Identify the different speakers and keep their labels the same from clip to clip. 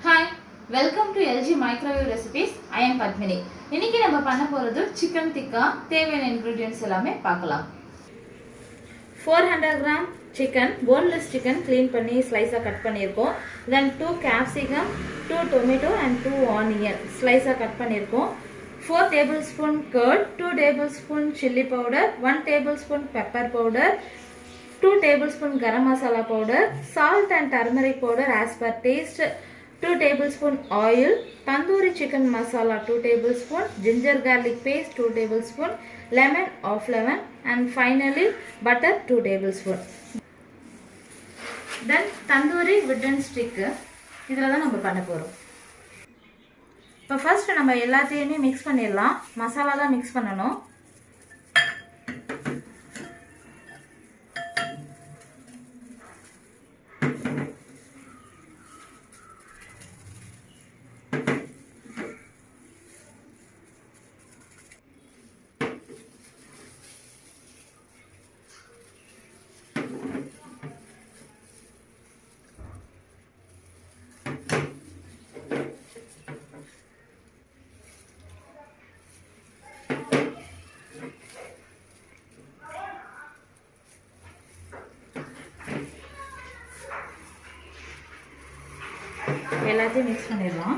Speaker 1: Hi, welcome to LG Microwave Recipes. I am Padmini. இன்னைக்கு நம்ம பண்ண போறது chicken tikka. தேவையான ingredients எல்லாமே பார்க்கலாம். 400 gram chicken, boneless chicken clean பண்ணி slice cut பண்ணியிருக்கோம். Then 2 capsicum, 2 tomato and 2 onion slice cut பண்ணியிருக்கோம். 4 tablespoon curd, 2 tablespoon chili powder, 1 tablespoon pepper powder, 2 tablespoon garam masala powder, salt and turmeric powder as per taste, 2 tablespoon oil, tandoori chicken masala 2 tablespoon, ginger garlic paste 2 tablespoon, lemon half lemon, and finally butter 2 tablespoon. Then tandoori wooden stick இதல தான் நம்ம பண்ண போறோம். இப்போ first நம்ம எல்லாத்தையுமே mix பண்ணிடலாம். மசாலா தான் mix பண்ணனும். எல்லாத்தையும் mix பண்ணிடலாம்.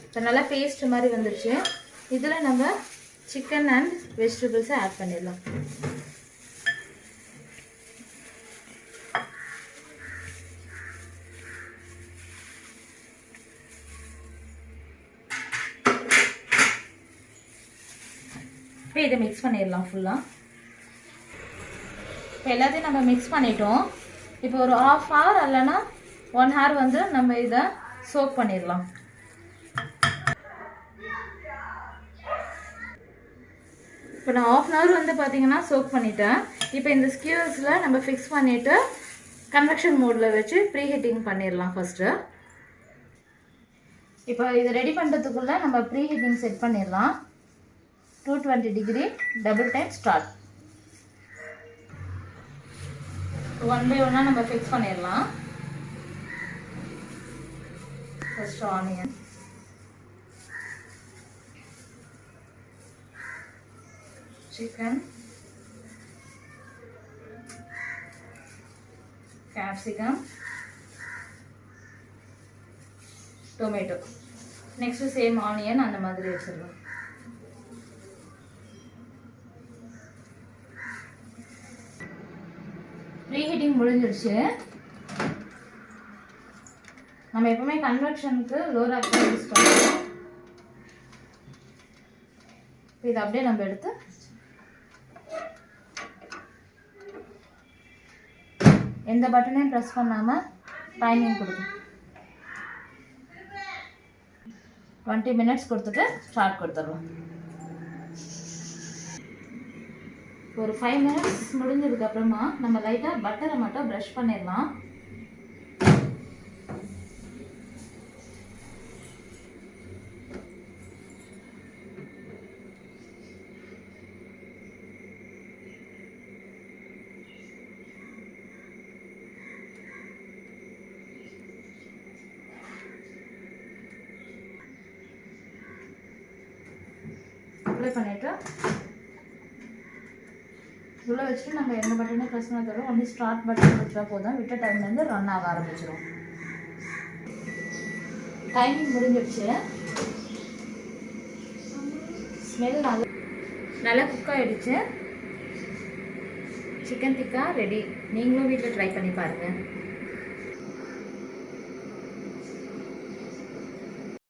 Speaker 1: இப்போ நல்லா பேஸ்ட் மாதிரி வந்துருச்சு. இதுல நம்ம chicken and vegetables ஆட் பண்ணிடலாம். இப்போ இதை mix பண்ணிடலாம் ஃபுல்லா. இப்போ எல்லாத்தையும் நம்ம mix பண்ணிட்டோம். இப்போ ஒரு half hour அல்லனா 1 hour வந்து நம்ம இதை soak பண்ணிடலாம். இப்போ நான் half hour வந்து பாத்தீங்கன்னா soak பண்ணிட்டேன். இப்போ இந்த skewers-ல நம்ம fix பண்ணிட்டு convection mode-ல வச்சு preheating பண்ணிரலாம் first. இப்போ இத ரெடி பண்றதுக்குள்ள நம்ம preheating செட் பண்ணிரலாம். 220 degree double time start. One by one நம்ம fix பண்ணிரலாம். First onion, chicken, capsicum, tomato. Next same onion அந்த மாதிரி வச்சிரலாம். preheating முடிஞ்சிருச்சு. நம்ம எப்பவுமே கன்வெக்ஷனுக்கு லோ ராக் யூஸ் பண்ணுவோம். இத அப்படியே நம்ம எடுத்து எந்த பட்டனையும் பிரஸ் பண்ணாம டைமிங் கொடுங்க. 20 minutes கொடுத்துட்டு ஸ்டார்ட் கொடுத்துறோம். ஒரு 5 minutes முடிஞ்சதுக்கு அப்புறமா நம்ம லைட்டா பட்டரை மட்டும் பிரஷ் பண்ணிடலாம். அப்ளை பண்ணிட்டு உள்ள வச்சுட்டு நம்ம என்ன பட்டனை பிரஸ் பண்ண தரோம். ஒன்லி ஸ்டார்ட் பட்டன் கொடுத்தா போதும். விட்ட டைம்ல இருந்து ரன் ஆக ஆரம்பிச்சிடும். டைமிங் முடிஞ்சிடுச்சு. ஸ்மெல் நல்லா குக் ஆயிடுச்சு. Chicken tikka ready. நீங்களும் வீட்டில் ட்ரை பண்ணி பாருங்க.